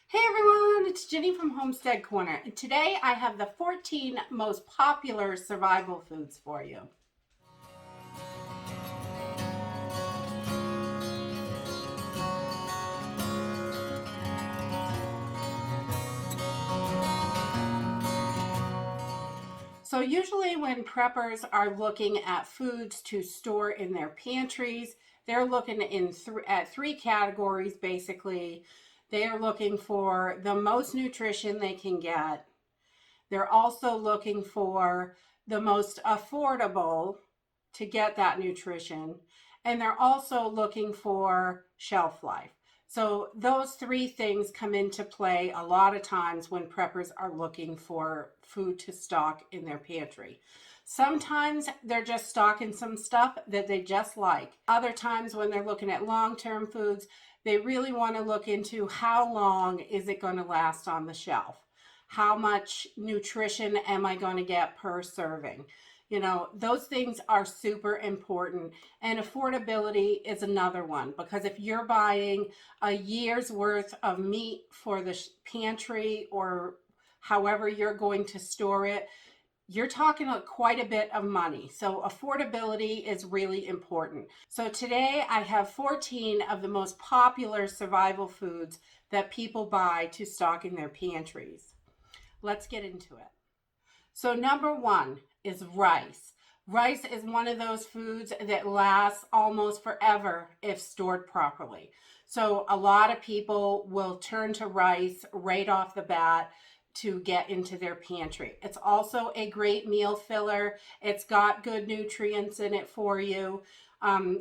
Hey everyone, it's Jenny from Homestead Corner, and today I have the 14 most popular survival foods for you. So usually when preppers are looking at foods to store in their pantries, they're looking at three categories basically. They are looking for the most nutrition they can get. They're also looking for the most affordable to get that nutrition. And they're also looking for shelf life. So those three things come into play a lot of times when preppers are looking for food to stock in their pantry. Sometimes they're just stocking some stuff that they just like. Other times when they're looking at long-term foods, they really want to look into how long is it going to last on the shelf? How much nutrition am I going to get per serving? You know, those things are super important. And affordability is another one, because if you're buying a year's worth of meat for the pantry or however you're going to store it, you're talking quite a bit of money. So affordability is really important. So today I have 14 of the most popular survival foods that people buy to stock in their pantries. Let's get into it. So number one is rice. Rice is one of those foods that lasts almost forever if stored properly. So a lot of people will turn to rice right off the bat to get into their pantry. It's also a great meal filler. It's got good nutrients in it for you.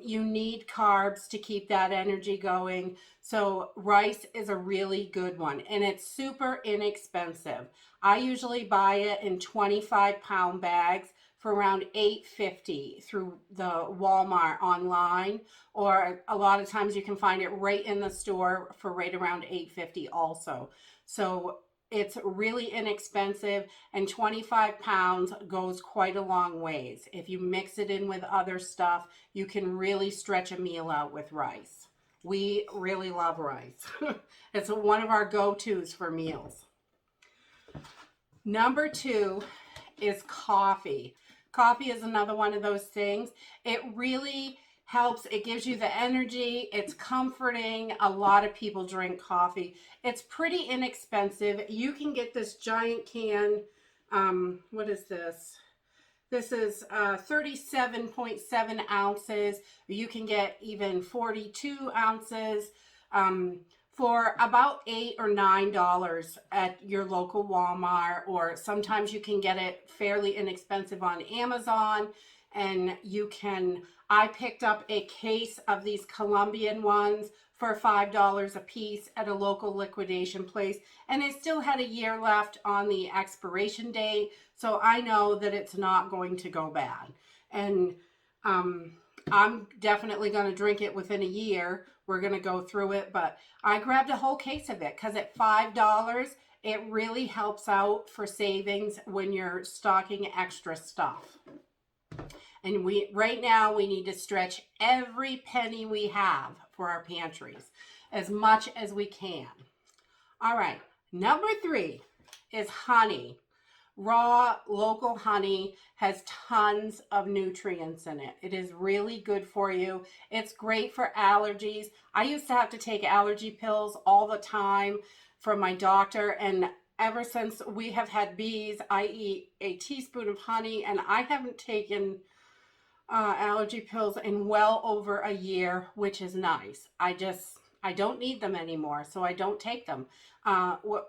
You need carbs to keep that energy going. So rice is a really good one, and it's super inexpensive. I usually buy it in 25-pound bags for around $8.50 through the Walmart online, or a lot of times you can find it right in the store for right around $8.50 also. So it's really inexpensive, and 25 pounds goes quite a long ways. If you mix it in with other stuff, you can really stretch a meal out with rice. We really love rice. It's one of our go-tos for meals. Number two is coffee. Coffee is another one of those things. It really helps. It gives you the energy. It's comforting. A lot of people drink coffee. It's pretty inexpensive. You can get this giant can. What is this? This is 37.7 ounces. You can get even 42 ounces for about $8 or $9 at your local Walmart, or sometimes you can get it fairly inexpensive on Amazon. And I picked up a case of these Colombian ones for $5 a piece at a local liquidation place, and it still had a year left on the expiration date, so I know that it's not going to go bad. And I'm definitely going to drink it within a year. We're going to go through it, but I grabbed a whole case of it because at $5, it really helps out for savings when you're stocking extra stuff. And right now we need to stretch every penny we have for our pantries as much as we can. All right, number three is honey. Raw local honey has tons of nutrients in it. It is really good for you. It's great for allergies. I used to have to take allergy pills all the time from my doctor, and ever since we have had bees, I eat a teaspoon of honey, and I haven't taken allergy pills in well over a year, which is nice. I don't need them anymore, so I don't take them.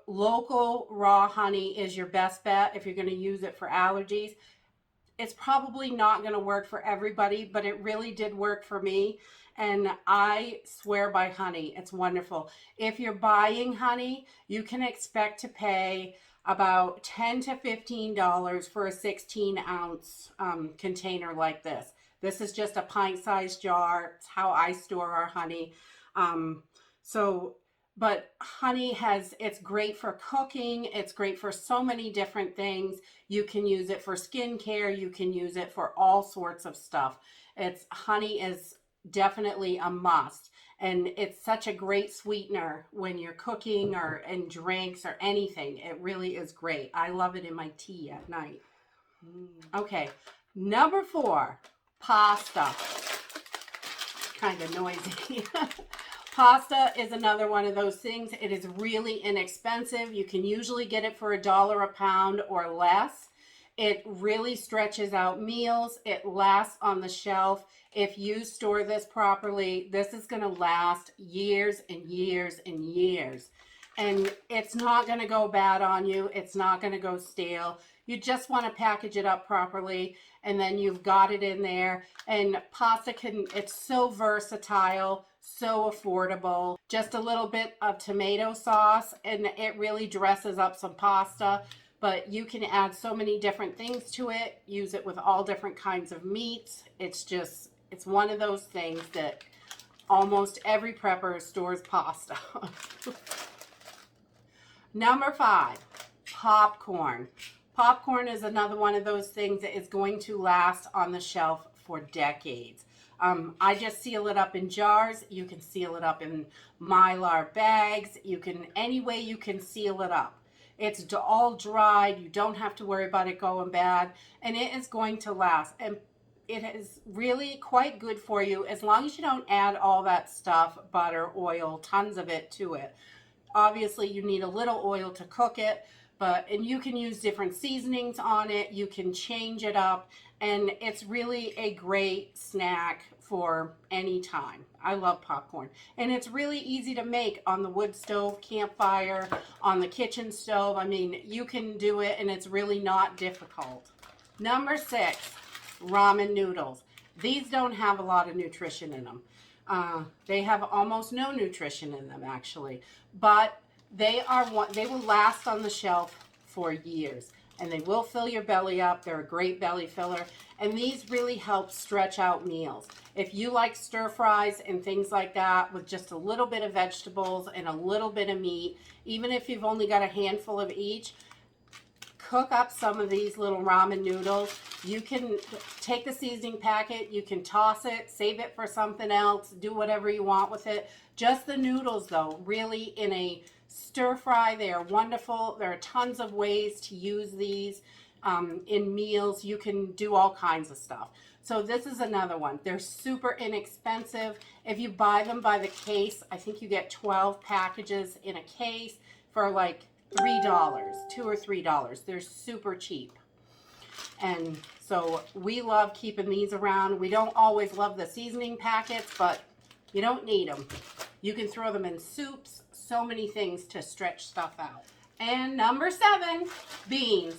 Local raw honey is your best bet if you're going to use it for allergies. It's probably not going to work for everybody, but it really did work for me, and I swear by honey. It's wonderful. If you're buying honey, you can expect to pay about $10 to $15 for a 16-ounce container like this. This is just a pint-sized jar. It's how I store our honey. But honey it's great for cooking. It's great for so many different things. You can use it for skincare. You can use it for all sorts of stuff. Honey is definitely a must. And it's such a great sweetener when you're cooking or in drinks or anything. It really is great. I love it in my tea at night. Okay, number 4, pasta. Kind of noisy. Pasta is another one of those things. It is really inexpensive. You can usually get it for $1 a pound or less. It really stretches out meals. It lasts on the shelf. If you store this properly, this is going to last years and years and years. And it's not going to go bad on you. It's not going to go stale. You just want to package it up properly, and then you've got it in there. And pasta it's so versatile, so affordable. Just a little bit of tomato sauce, and it really dresses up some pasta. But you can add so many different things to it. Use it with all different kinds of meats. It's one of those things that almost every prepper stores pasta. Number 5, popcorn. Popcorn is another one of those things that is going to last on the shelf for decades. I just seal it up in jars. You can seal it up in Mylar bags. Any way you can seal it up. It's all dried. You don't have to worry about it going bad, and it is going to last. And it is really quite good for you as long as you don't add all that stuff, butter, oil, tons of it to it. Obviously, you need a little oil to cook it, and you can use different seasonings on it. You can change it up, and it's really a great snack for any time. I love popcorn, and it's really easy to make on the wood stove, campfire, on the kitchen stove. I mean, you can do it, and it's really not difficult. Number 6, ramen noodles. These don't have a lot of nutrition in them. They have almost no nutrition in them, actually, but they will last on the shelf for years, and they will fill your belly up. They're a great belly filler, and these really help stretch out meals. If you like stir fries and things like that with just a little bit of vegetables and a little bit of meat, even if you've only got a handful of each, cook up some of these little ramen noodles. You can take the seasoning packet, you can toss it, save it for something else, do whatever you want with it. Just the noodles, though, really in a stir fry, they are wonderful. There are tons of ways to use these in meals. You can do all kinds of stuff. So this is another one. They're super inexpensive. If you buy them by the case, I think you get 12 packages in a case for like $3, $2 or $3. They're super cheap. And so we love keeping these around. We don't always love the seasoning packets, but you don't need them. You can throw them in soups, so many things to stretch stuff out. And number 7, beans.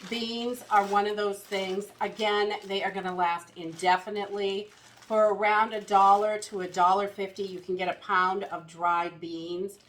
Beans are one of those things. Again, they are going to last indefinitely. For around $1 to $1.50, you can get a pound of dried beans.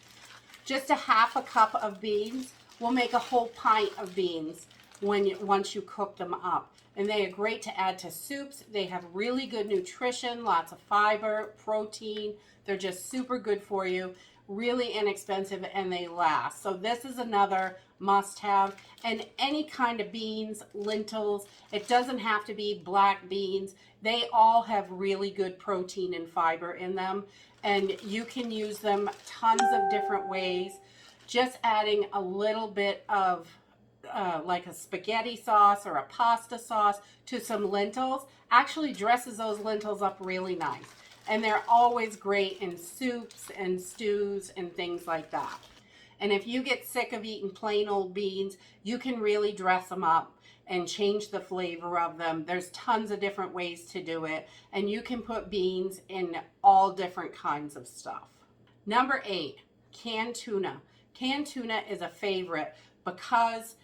Just a half a cup of beans will make a whole pint of beans once you cook them up. And they are great to add to soups. They have really good nutrition, lots of fiber, protein. They're just super good for you, really inexpensive, and they last. So this is another must-have. And any kind of beans, lentils, it doesn't have to be black beans. They all have really good protein and fiber in them. And you can use them tons of different ways. Just adding a little bit of like a spaghetti sauce or a pasta sauce to some lentils actually dresses those lentils up really nice. And they're always great in soups and stews and things like that. And if you get sick of eating plain old beans, you can really dress them up and change the flavor of them. There's tons of different ways to do it. And you can put beans in all different kinds of stuff. Number 8, canned tuna. Canned tuna is a favorite because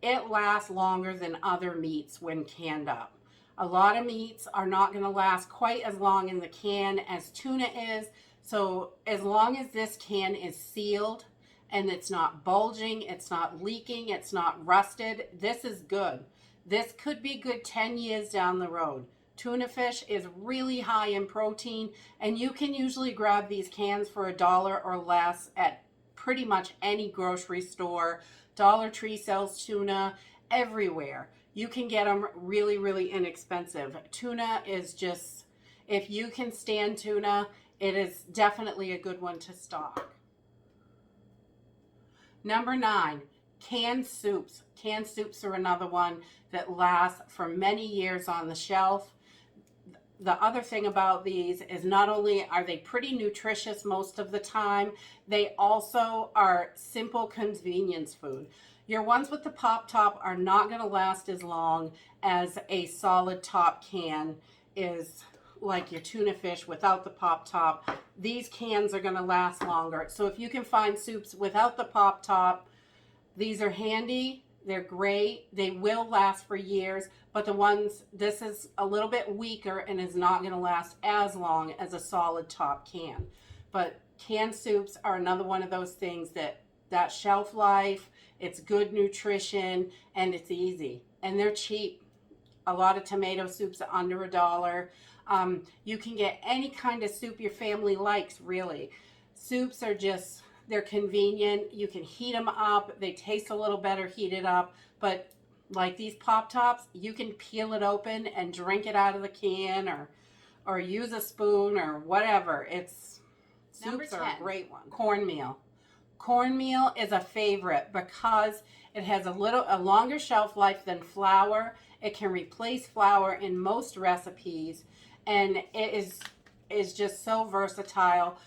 it lasts longer than other meats when canned up. A lot of meats are not going to last quite as long in the can as tuna is. So as long as this can is sealed and it's not bulging, it's not leaking, it's not rusted, this is good. This could be good 10 years down the road. Tuna fish is really high in protein, and you can usually grab these cans for $1 or less at pretty much any grocery store. Dollar Tree sells tuna everywhere. You can get them really, really inexpensive. Tuna is just, if you can stand tuna, It is definitely a good one to stock. Number 9, canned soups. Canned soups are another one that lasts for many years on the shelf. The other thing about these is not only are they pretty nutritious most of the time, they also are simple convenience food. Your ones with the pop top are not going to last as long as a solid top can is, like your tuna fish without the pop top. These cans are going to last longer. So if you can find soups without the pop top, these are handy. They're great. They will last for years, but the ones, this is a little bit weaker and is not going to last as long as a solid top can. But canned soups are another one of those things that shelf life, it's good nutrition, and it's easy. And they're cheap. A lot of tomato soups are under $1. You can get any kind of soup your family likes, really. Soups are just, they're convenient. You can heat them up. They taste a little better heated up. But like these Pop Tops, you can peel it open and drink it out of the can, or use a spoon or whatever. Soups are a great one. Cornmeal. Cornmeal is a favorite because it has a longer shelf life than flour. It can replace flour in most recipes, and it is just so versatile.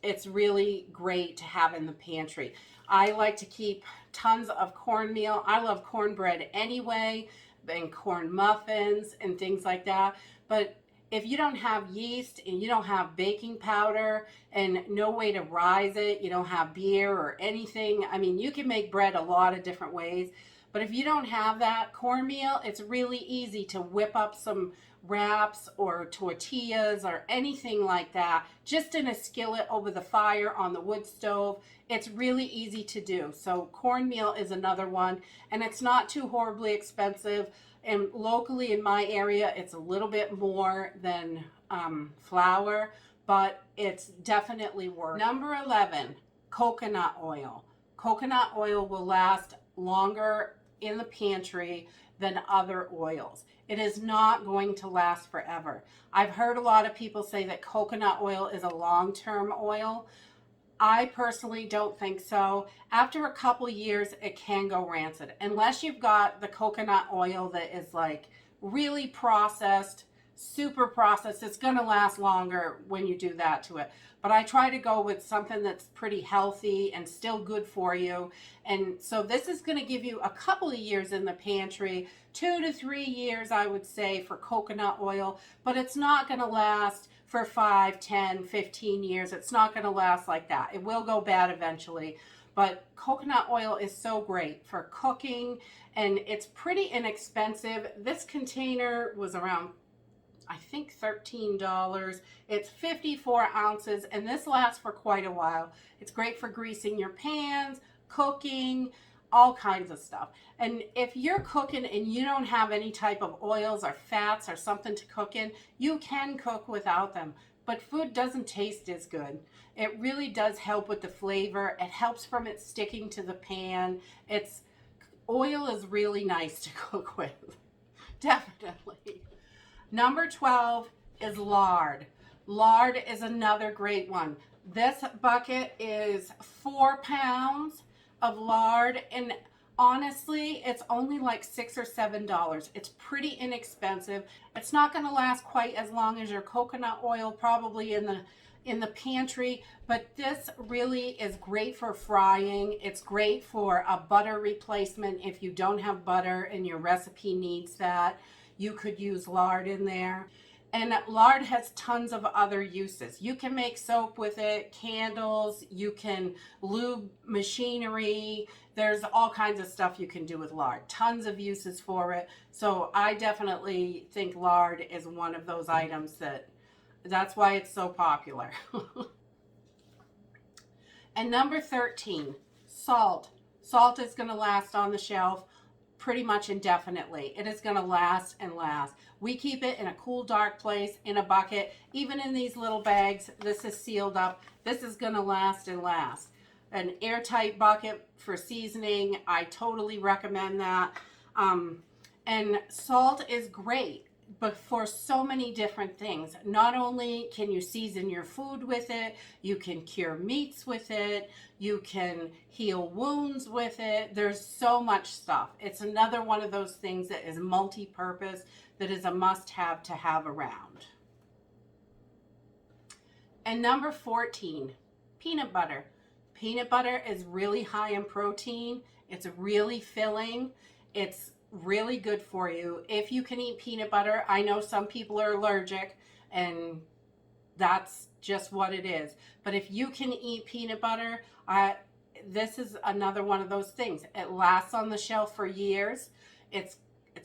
It's really great to have in the pantry. I like to keep tons of cornmeal. I love cornbread anyway, and corn muffins and things like that. But if you don't have yeast and you don't have baking powder and no way to rise it, you don't have beer or anything, I mean, you can make bread a lot of different ways. But if you don't have that cornmeal, it's really easy to whip up some wraps or tortillas or anything like that just in a skillet over the fire on the wood stove. It's really easy to do. So cornmeal is another one, and it's not too horribly expensive. And locally in my area, it's a little bit more than flour, but it's definitely worth it. Number 11, coconut oil. Coconut oil will last longer in the pantry than other oils. It is not going to last forever. I've heard a lot of people say that coconut oil is a long-term oil. I personally don't think so. After a couple years, it can go rancid. Unless you've got the coconut oil that is like really processed, super processed, it's gonna last longer when you do that to it. But I try to go with something that's pretty healthy and still good for you. And so this is gonna give you a couple of years in the pantry, 2 to 3 years, I would say, for coconut oil, but it's not gonna last for 5, 10, 15 years. It's not going to last like that. It will go bad eventually, but coconut oil is so great for cooking, and it's pretty inexpensive. This container was around, I think, $13. It's 54 ounces, and this lasts for quite a while. It's great for greasing your pans, cooking, all kinds of stuff. And if you're cooking and you don't have any type of oils or fats or something to cook in, you can cook without them. But food doesn't taste as good. It really does help with the flavor. It helps from it sticking to the pan. Oil is really nice to cook with. Definitely. Number 12 is lard. Lard is another great one. This bucket is 4 pounds of lard, and honestly, it's only like $6 or $7. It's pretty inexpensive. It's not going to last quite as long as your coconut oil, probably in the pantry, but this really is great for frying. It's great for a butter replacement. If you don't have butter and your recipe needs that, you could use lard in there. And lard has tons of other uses. You can make soap with it, candles, you can lube machinery. There's all kinds of stuff you can do with lard. Tons of uses for it. So I definitely think lard is one of those items that's why it's so popular. And number 13, salt. Salt is going to last on the shelf pretty much indefinitely. It is going to last and last. We keep it in a cool, dark place, in a bucket, even in these little bags. This is sealed up. This is going to last and last. An airtight bucket for seasoning, I totally recommend that. And salt is great. but for so many different things. Not only can you season your food with it, you can cure meats with it, you can heal wounds with it. There's so much stuff. It's another one of those things that is multi-purpose, that is a must-have to have around. And number 14, peanut butter. Peanut butter is really high in protein. It's really filling. It's really good for you. If you can eat peanut butter, I know some people are allergic, and that's just what it is. But if you can eat peanut butter, this is another one of those things. It lasts on the shelf for years. It's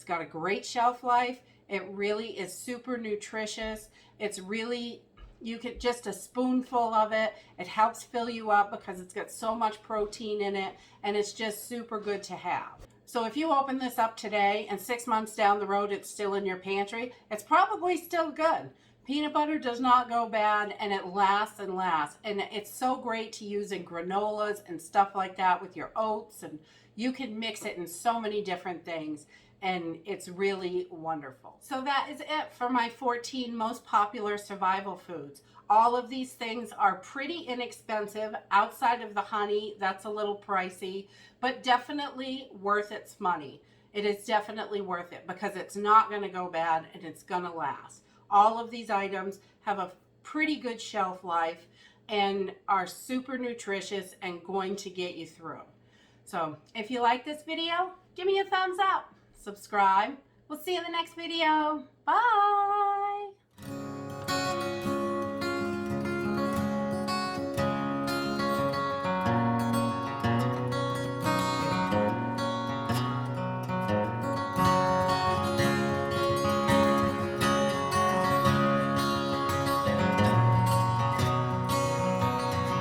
got a great shelf life. It really is super nutritious. It's really, you could just a spoonful of it. It helps fill you up because it's got so much protein in it, and it's just super good to have. So if you open this up today and 6 months down the road it's still in your pantry, it's probably still good. Peanut butter does not go bad, and it lasts and lasts. And it's so great to use in granolas and stuff like that with your oats, and you can mix it in so many different things, and it's really wonderful. So that is it for my 14 most popular survival foods. All of these things are pretty inexpensive outside of the honey. That's a little pricey, but definitely worth its money. It is definitely worth it because it's not going to go bad and it's going to last. All of these items have a pretty good shelf life and are super nutritious and going to get you through. So if you like this video, give me a thumbs up. Subscribe. We'll see you in the next video. Bye.